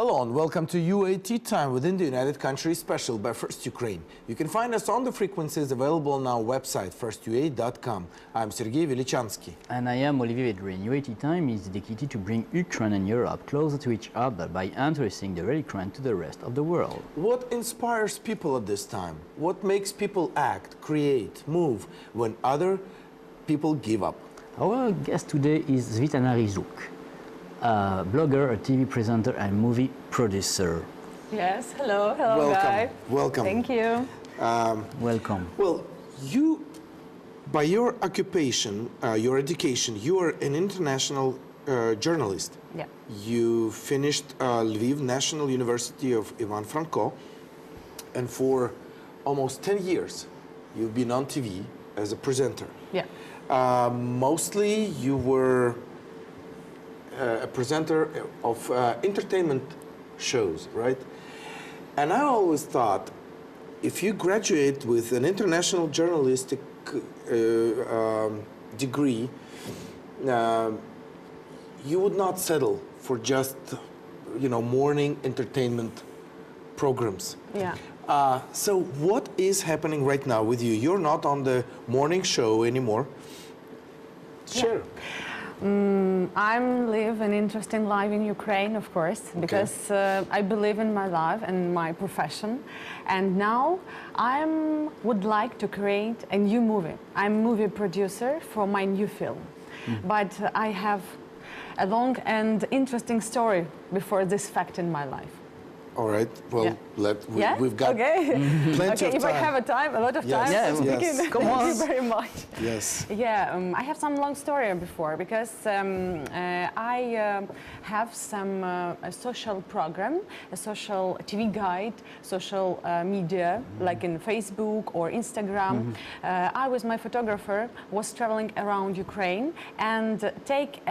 Hello and welcome to UAT Time within the United Countries special by First Ukraine. You can find us on the frequencies available on our website, firstua.com. I'm Sergey Velichanskiy. And I am Olivier Vedrine. UAT Time is dedicated to bring Ukraine and Europe closer to each other by introducing the Velichanskiy to the rest of the world. What inspires people at this time? What makes people act, create, move when other people give up? Our guest today is Svitlana Ryzhuk, a blogger, a TV presenter and movie producer. Yes, hello Welcome. guys. Welcome. Thank you. Welcome. Well, you, by your occupation, your education, you are an international journalist. Yeah. You finished Lviv National University of Ivan Franko, and for almost 10 years you've been on TV as a presenter. Yeah. Mostly you were a presenter of entertainment shows, right? And I always thought, if you graduate with an international journalistic degree, you would not settle for just, morning entertainment programs. Yeah. So what is happening right now with you? You're not on the morning show anymore. Share. I live an interesting life in Ukraine, of course, because I believe in my life and my profession. And now I would like to create a new movie. I'm a movie producer for my new film. But I have a long and interesting story before this fact in my life. All right. Well, Yeah. we've got plenty of if time. I have a lot of Yes. time Yeah, to speak yes. in. Come on. Thank you very much. Yes. Yeah, I have some long story before because I have some a social program, a social TV guide, social media, like in Facebook or Instagram. I with my photographer was traveling around Ukraine and take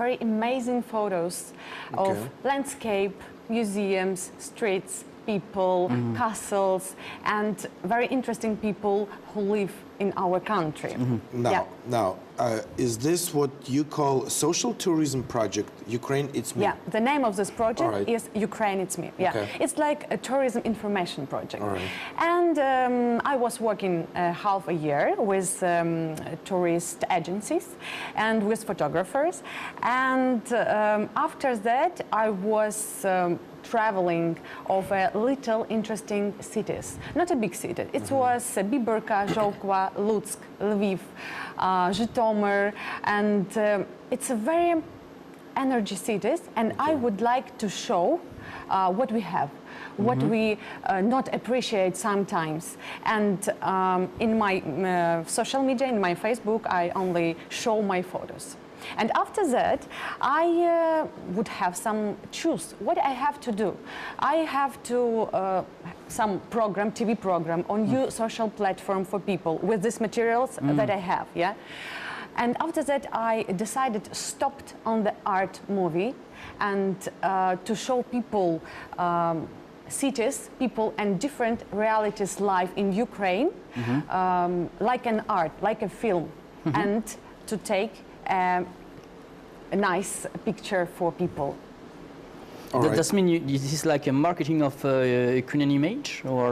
very amazing photos of landscape, museums, streets, people, castles, and very interesting people who live in our country. Now, is this what you call a social tourism project, Ukraine It's Me? Yeah, the name of this project Right. is Ukraine It's Me. Yeah, Okay. it's like a tourism information project. Right. And I was working half a year with tourist agencies and with photographers. And after that, I was traveling of little interesting cities, not a big city. It was Biberka, Zholkva, Lutsk, Lviv, Zhytomyr, and it's a very energy cities, and I would like to show what we have, what we not appreciate sometimes. And in my social media, in my Facebook, I only show my photos. And after that, I would have some choose what I have to do. I have to some program, TV program on new social platform for people with these materials that I have. Yeah. And after that, I decided stopped on the art movie and to show people cities, people, and different realities life in Ukraine, like an art, like a film, and to take a nice picture for people. Does mean this is like a marketing of Ukrainian image, or?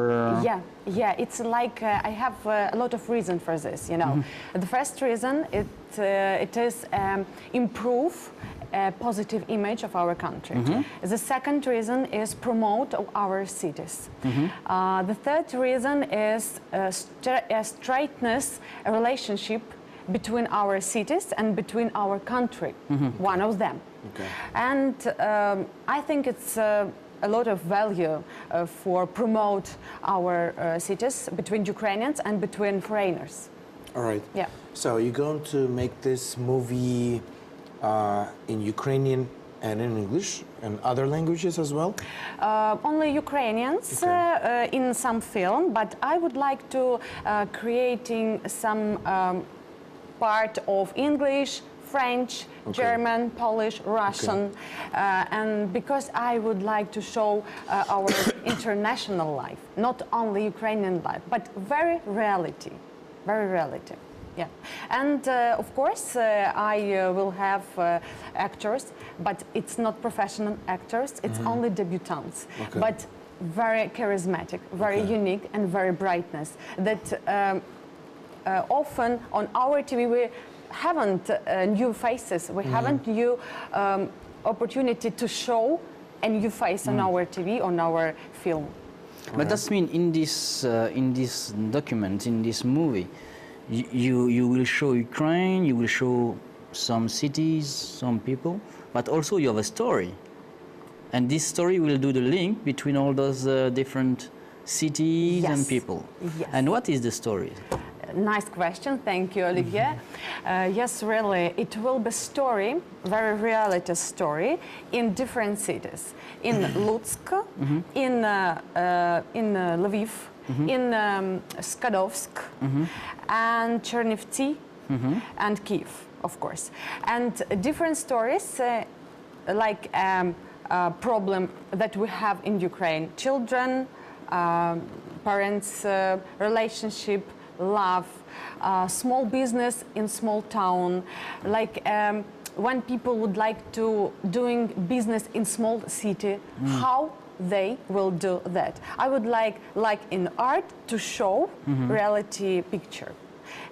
Yeah, it's like I have a lot of reasons for this. The first reason it is improve a positive image of our country. The second reason is promote our cities. The third reason is straightness a relationship between our cities and between our country, one of them. And I think it's a lot of value for promote our cities between Ukrainians and between foreigners. All right. Yeah. So you're going to make this movie in Ukrainian and in English and other languages as well? Only Ukrainians in some film, but I would like to creating some part of English, French, German, Polish, Russian, and because I would like to show our international life, not only Ukrainian life, but very reality. Yeah, and of course I will have actors, but it's not professional actors. It's only debutants, Okay. but very charismatic, very Okay. unique, and very brightness. That often on our TV we haven't new faces. We haven't new opportunity to show a new face on our TV, on our film. But that means in this document, in this movie, you will show Ukraine, you will show some cities, some people, but also you have a story. And this story will do the link between all those different cities and Yes. people. Yes. And what is the story? Nice question, thank you, Olivier. Yes, really, it will be story, very reality story, in different cities. In Lutsk, in Lviv, in Skadovsk, and Chernivtsi, and Kiev, of course. And different stories, like problem that we have in Ukraine. Children, parents, relationship, love, small business in small town, like when people would like to doing business in small city, how they will do that. I would like in art to show reality picture,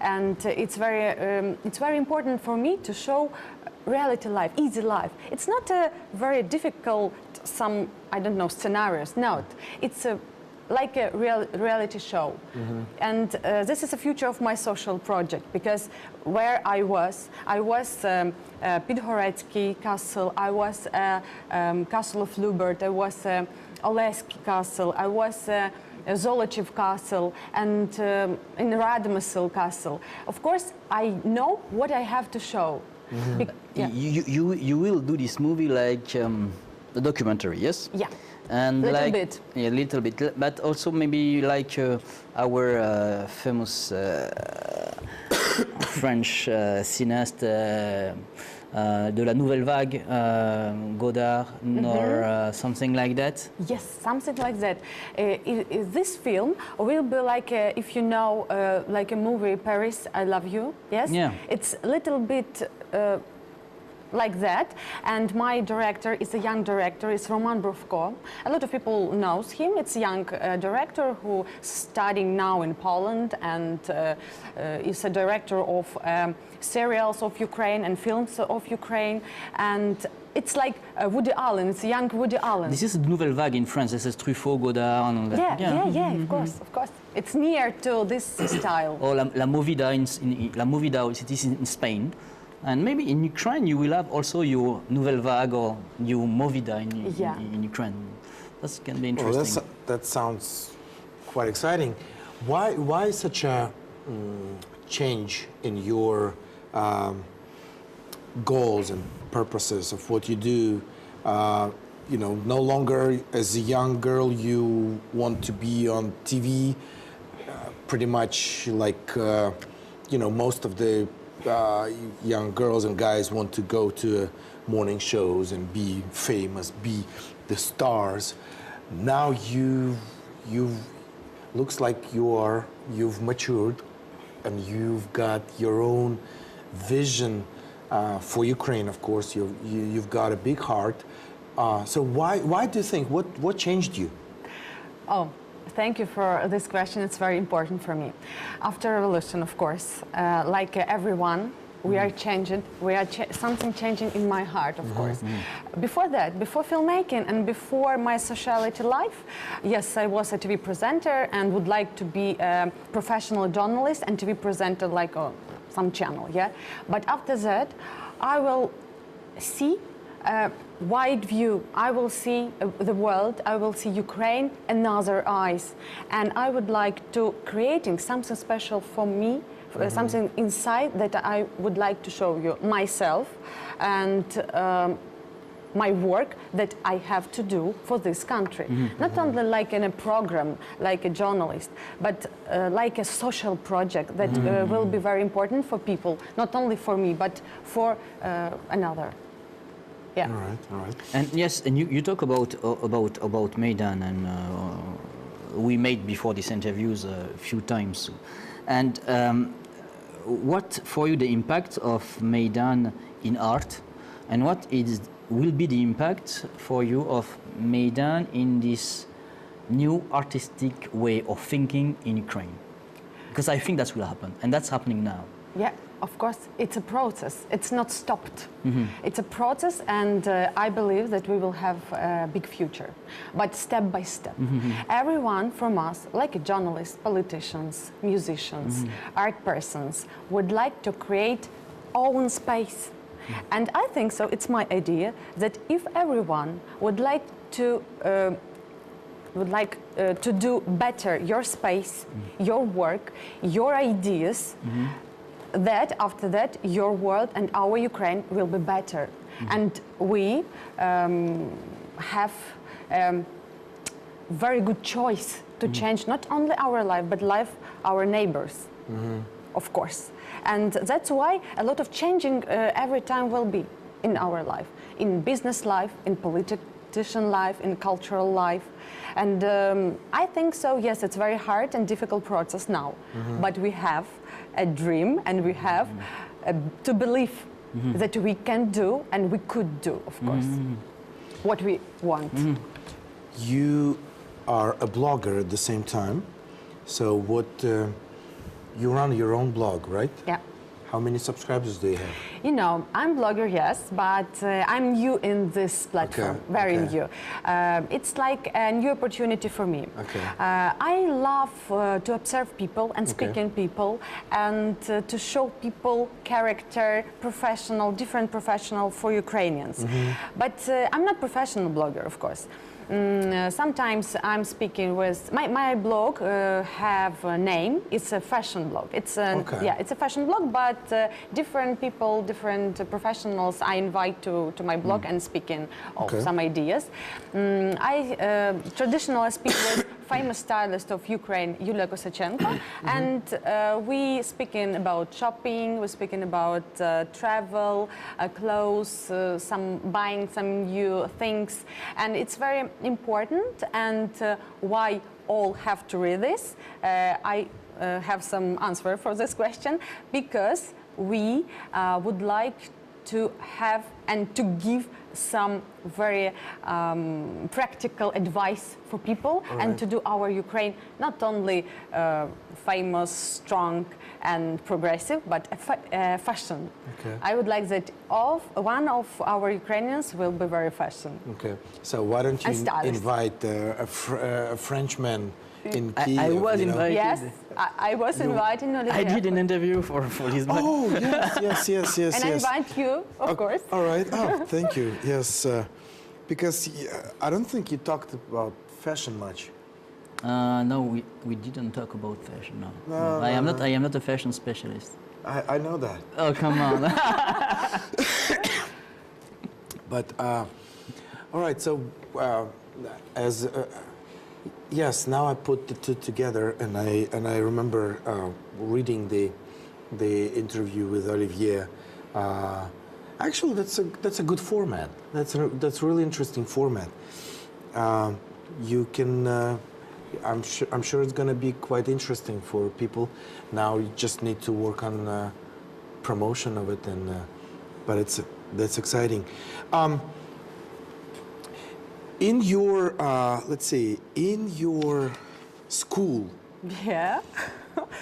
and it's very important for me to show reality life, easy life. It's not a very difficult some, I don't know, scenarios. No, it's like a reality show. And this is the future of my social project, because where I was Podgoretsky Castle, I was Castle of Lubert, I was Oleski Castle, I was Zolochiv Castle, and in Radomysl Castle. Of course, I know what I have to show. Yeah. You will do this movie like a documentary, yes? Yeah. And Little like, bit. Yeah, little bit, but also maybe like our famous French cineaste de la Nouvelle Vague, Godard, or something like that. Yes, something like that. This film will be like, if you know, like a movie, Paris, I Love You. Yes. Yeah. It's a little bit like that, and my director is a young director, it's Roman Brovko. A lot of people knows him. It's a young director who studying now in Poland, and is a director of serials of Ukraine and films of Ukraine, and it's like Woody Allen. It's a young Woody Allen. This is Nouvelle Vague in France. This is Truffaut, Godard, and all that. Yeah, of course. It's near to this style. Or La Movida La Movida, it is in Spain. And maybe in Ukraine you will have also your Nouvelle Vague or your Movida in Ukraine. That can be interesting. Well, that sounds quite exciting. Why such a change in your goals and purposes of what you do? You know, no longer as a young girl you want to be on TV, pretty much like you know, most of the young girls and guys want to go to morning shows and be famous, be the stars. Now you've looks like you've matured, and you've got your own vision for Ukraine. Of course, you've got a big heart. So why do you think what changed you? Oh. Thank you for this question. It's very important for me. After revolution, of course, like everyone, we are changing. We are something changing in my heart, of course. Before that, before filmmaking and before my sociality life, yes, I was a TV presenter and would like to be a professional journalist and TV presenter like some channel, yeah. But after that, I will see wide view. I will see the world, I will see Ukraine another eyes, and I would like to creating something special for me, something inside that I would like to show you myself and my work that I have to do for this country. Not only like in a program, like a journalist, but like a social project that will be very important for people, not only for me, but for another. Yeah. All right. And yes, and you talk about Maidan, and we made before these interviews a few times, and what for you the impact of Maidan in art, and what will be the impact for you of Maidan in this new artistic way of thinking in Ukraine? Because I think that will happen, and that's happening now. Yeah, of course, it's a process. It's not stopped. It's a process, and I believe that we will have a big future, but step by step. Everyone from us, like journalists, politicians, musicians, art persons, would like to create own space. And I think so, it's my idea, that if everyone would like to do better your space, your work, your ideas, that after that your world and our Ukraine will be better. And we have very good choice to change not only our life but life our neighbors, of course. And that's why a lot of changing every time will be in our life, in business life, in politician life, in cultural life. And I think so, yes, it's very hard and difficult process now, but we have a dream, and we have to believe that we can do, and we could do, of course, what we want. You are a blogger at the same time, so what, you run your own blog, right? Yeah. How many subscribers do you have? You know, I'm blogger, yes, but I'm new in this platform, very new. It's like a new opportunity for me. I love to observe people and speak in people, and to show people character, different professional for Ukrainians. But I'm not professional blogger, of course. Sometimes I'm speaking with my blog have a name. It's a fashion blog. It's it's a fashion blog, but different people, different professionals I invite to my blog and speaking of some ideas. I traditionally speak with famous stylist of Ukraine, Yulia Kosachenko, and we speaking about shopping. We're speaking about travel, clothes, buying some new things, and it's very important. And why all have to read this? I have some answer for this question, because we would like to have and to give some very practical advice for people, and to do our Ukraine not only famous, strong and progressive, but fashion. I would like that one of our Ukrainians will be very fashion. So why don't you invite a Frenchman in Kyiv? I was invited. Yes, I was invited. Olivier. I did an interview for his blog. Oh, yes. And I invite you, of course. All right. Oh, thank you. Yes, because I don't think you talked about fashion much. No, we didn't talk about fashion. No. I am not a fashion specialist. I know that. Oh, come on. But all right. So yes, now I put the two together, and I remember reading the interview with Olivier. Actually, that's a good format. That's a really interesting format. You can. I'm sure it's going to be quite interesting for people. Now you just need to work on promotion of it, and but that's exciting. In your let's see, in your school. Yeah.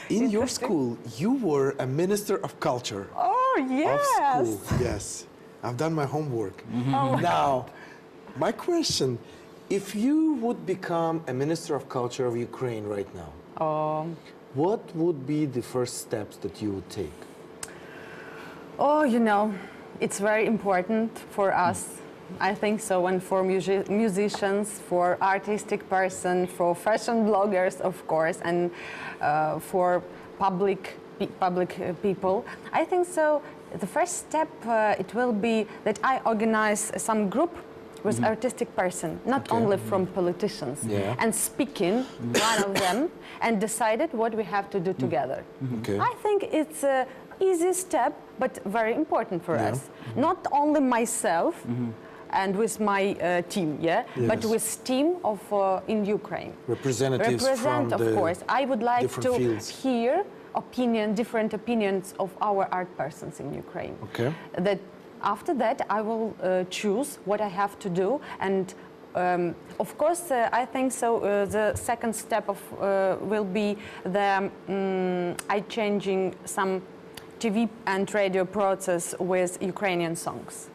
In your school, you were a minister of culture. Oh yes. Of school. Yes, I've done my homework. Now, my question. If you would become a Minister of Culture of Ukraine right now, what would be the first steps that you would take? Oh, you know, it's very important for us. I think so, and for musicians, for artistic person, for fashion bloggers, of course, and for public people. I think so. The first step it will be that I organize some group with artistic person, not only from politicians, and speaking one of them, and decided what we have to do together. I think it's an easy step, but very important for us. Not only myself and with my team, but with team of in Ukraine. Representatives from of the course. I would like to fields. hear different opinions of our art persons in Ukraine. Okay. That after that, I will choose what I have to do, and of course, I think so. The second step of will be the I changing some TV and radio process with Ukrainian songs.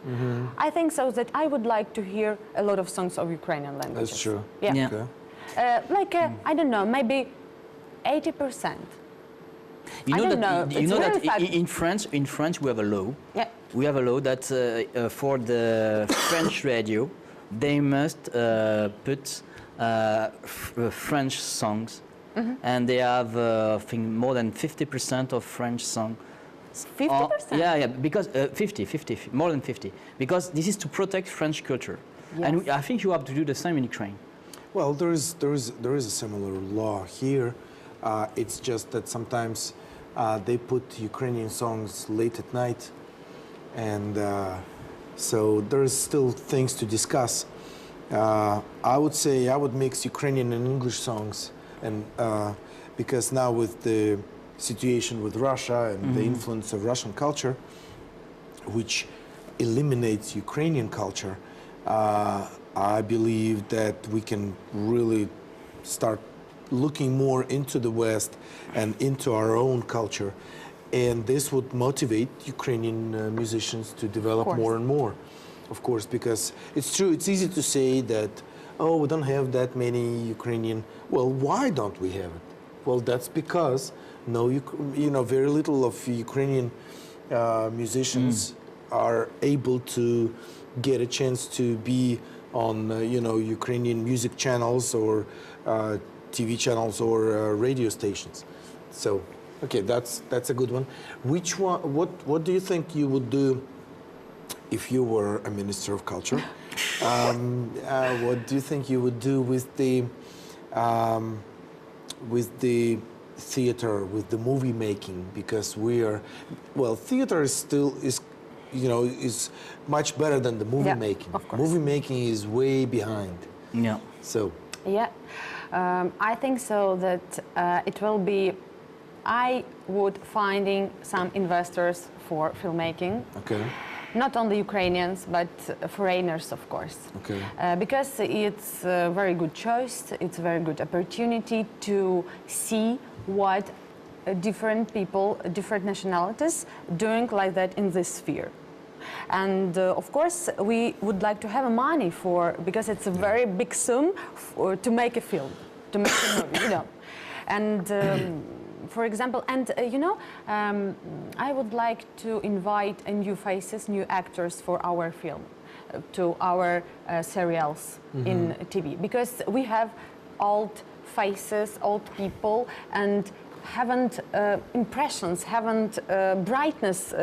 I think so that I would like to hear a lot of songs of Ukrainian language. That's true. Yeah. Yeah. Okay. I don't know, maybe 80%. You I know don't that know. you It's know really that fun. in France we have a law. Yeah. We have a law that for the French radio, they must put French songs, and they have I think more than 50% of French songs. 50%? Yeah, because 50, more than 50, because this is to protect French culture, and Yes. I think you have to do the same in Ukraine. Well, there is a similar law here. It's just that sometimes they put Ukrainian songs late at night, and so there's still things to discuss. I would say I would mix Ukrainian and English songs, and because now with the situation with Russia and the influence of Russian culture, which eliminates Ukrainian culture, I believe that we can really start looking more into the West and into our own culture, and this would motivate Ukrainian musicians to develop more and more, of course, because it's true, it's easy to say that, oh, we don't have that many Ukrainian. Well, why don't we have it? Well, that's because very little of Ukrainian musicians are able to get a chance to be on Ukrainian music channels or TV channels or radio stations. So, okay, that's a good one. Which one? What do you think you would do if you were a minister of culture? What do you think you would do with the theater, with the movie making? Because theater is much better than the movie making. Of course. Movie making is way behind. Yeah. So. Yeah, I think so that it will be, I would finding some investors for filmmaking. Okay. Not only Ukrainians, but foreigners, of course. Okay. Because it's a very good choice, it's a very good opportunity to see what different people, different nationalities doing like that in this sphere. And of course, we would like to have money because it's a very big sum to make a film, to make a movie, And for example, I would like to invite new faces, new actors for our film, to our serials in TV, because we have old faces, old people, and haven't impressions, haven't brightness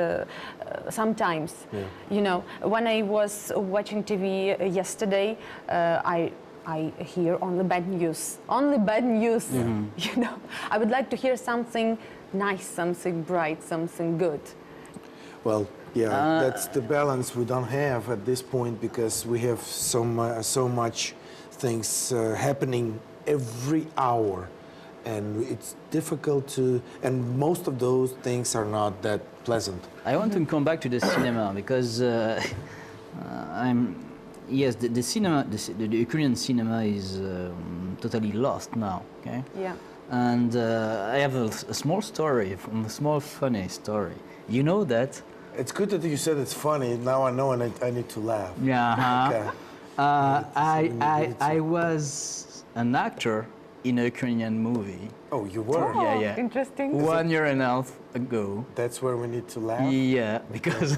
sometimes. Yeah. When I was watching TV yesterday, I hear only bad news. Only bad news. I would like to hear something nice, something bright, something good. Well, yeah, that's the balance we don't have at this point, because we have so much things happening every hour, and it's difficult to. And most of those things are not that pleasant. I want to come back to the cinema because Yes, the cinema, the Ukrainian cinema is totally lost now. Okay. Yeah. And I have a small story, a small funny story. You know that? It's good that you said it's funny. Now I know, and I need to laugh. Yeah. Okay. I was an actor in a Ukrainian movie. Oh, you were? Yeah, yeah. Interesting. 1 year and a half ago. That's where we need to laugh? Yeah, because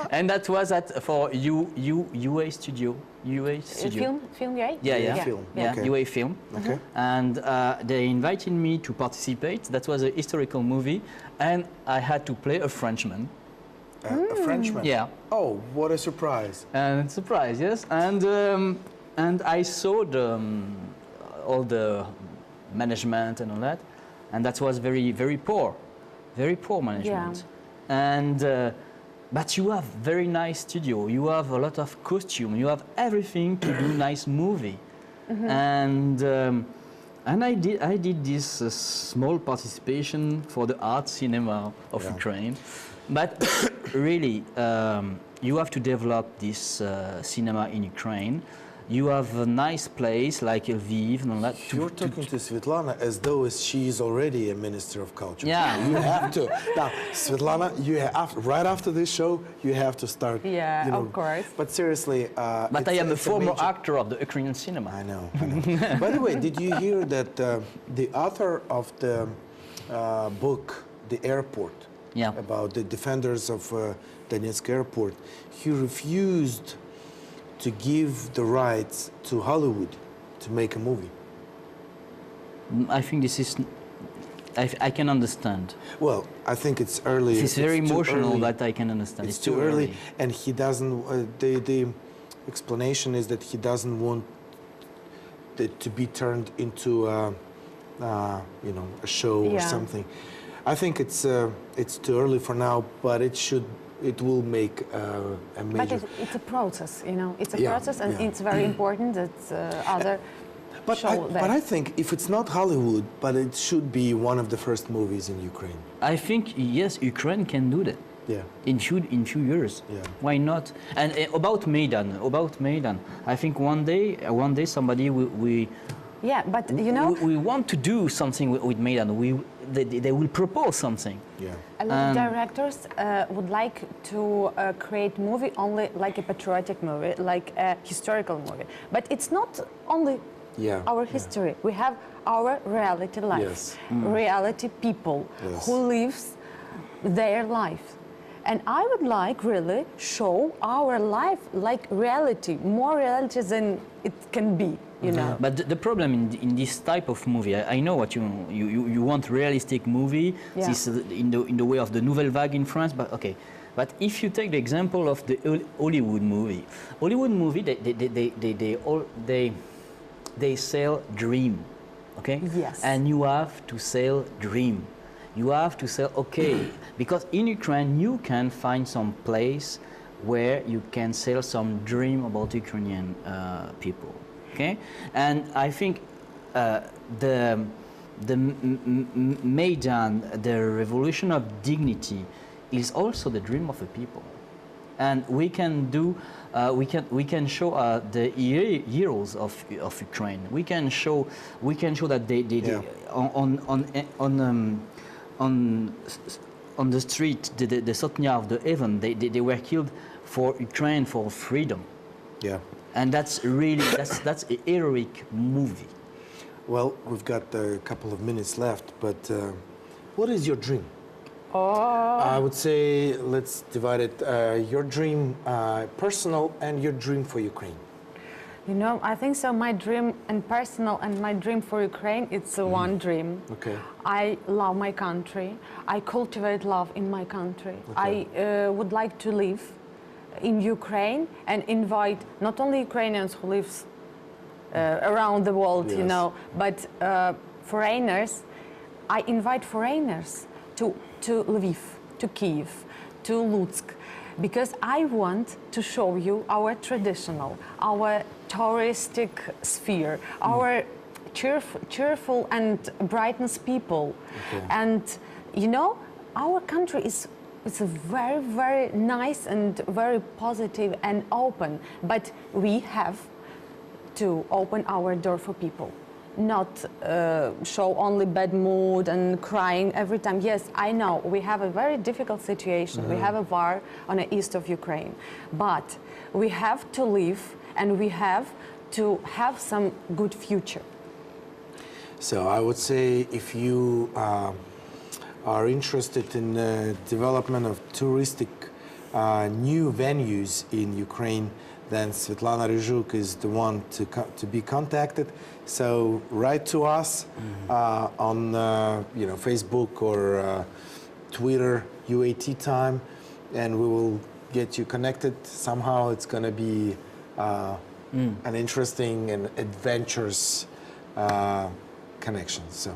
and that was for UA Studio. UA Studio. Film, right? Yeah. Film. Yeah, Okay. UA Film. Okay. And they invited me to participate. That was a historical movie, and I had to play a Frenchman. A Frenchman? Yeah. Oh, what a surprise. And surprise, yes. And I saw all the management and all that, and that was very poor management. Yeah. And but you have very nice studio. You have a lot of costume. You have everything to do nice movie. And And I did this small participation for the art cinema of Ukraine. But really, you have to develop this cinema in Ukraine. You have a nice place like Lviv and all that. You're talking to Svitlana as though she is already a minister of culture. Yeah. You have to. Now, Svitlana, right after this show, you have to start. Yeah, you know, of course. But seriously, But I am a former major... actor of the Ukrainian cinema. I know. By the way, did you hear that the author of the book, The Airport, about the defenders of Donetsk Airport, he refused to give the rights to Hollywood to make a movie? I think this is... I can understand. Well, I think it's early. It's very emotional, early. but I can understand. It's too early, and he doesn't. The explanation is that he doesn't want it to be turned into you know, a show or something. I think it's too early for now, but it will make a major... But it's a process, you know. It's a process, and it's very important that other show that. But I think if it's not Hollywood, but it should be one of the first movies in Ukraine. I think, yes, Ukraine can do that. Yeah. In few years. Yeah. Why not? And about Maidan, I think one day somebody we Yeah, but you know, we want to do something with Maidan. They will propose something. Yeah. a lot of directors would like to create movie only like a patriotic movie, like a historical movie. But it's not only our history. We have our reality life, reality people who lives their life. And I would like really show our life like reality, more reality than it can be, you know. But the problem in this type of movie, I know what you want realistic movie. This in the way of the Nouvelle Vague in France, but okay. But if you take the example of the Hollywood movie, they sell dream, okay? Yes. And you have to sell dream. You have to sell, okay, because in Ukraine you can find some place where you can sell some dream about Ukrainian people, okay? And I think the Maidan, the revolution of dignity, is also the dream of the people. And we can do, we can show the heroes of Ukraine. We can show that they on the street, the Sotnya of the heaven, they were killed for Ukraine, for freedom. Yeah. And that's really, that's a heroic movie. Well, we've got a couple of minutes left, but what is your dream? I would say let's divide it. Your dream personal and your dream for Ukraine. You know, I think so. My dream and personal and my dream for Ukraine, it's one dream. Okay. I love my country. I cultivate love in my country. Okay. I would like to live in Ukraine and invite not only Ukrainians who live around the world, you know, but foreigners. I invite foreigners to Lviv, to Kyiv, to Lutsk, because I want to show you our traditional, our touristic sphere, our cheerful and brightness people. Okay. And you know, our country is a very, very nice and very positive and open, but we have to open our door for people, not show only bad mood and crying every time. Yes, I know we have a very difficult situation. We have a war on the east of Ukraine, but we have to live and we have to have some good future. So I would say if you are interested in development of touristic new venues in Ukraine, then Svitlana Ryzhuk is the one to be contacted. So write to us on you know, Facebook or Twitter, UAT time, and we will get you connected. Somehow it's going to be an interesting and adventurous connection. So,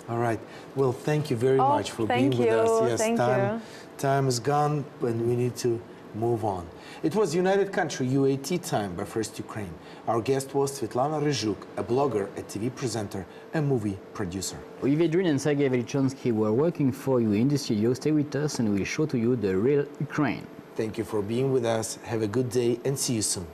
all right. Well, thank you very much for being with us. Yes, Thank you. Time is gone, and we need to move on. It was United Country UAT time by First Ukraine. Our guest was Svitlana Ryzhuk, a blogger, a TV presenter, and movie producer. Olivier Vedrine and Sergey Velichanskiy were working for you in the studio. Stay with us and we'll show to you the real Ukraine. Thank you for being with us. Have a good day and see you soon.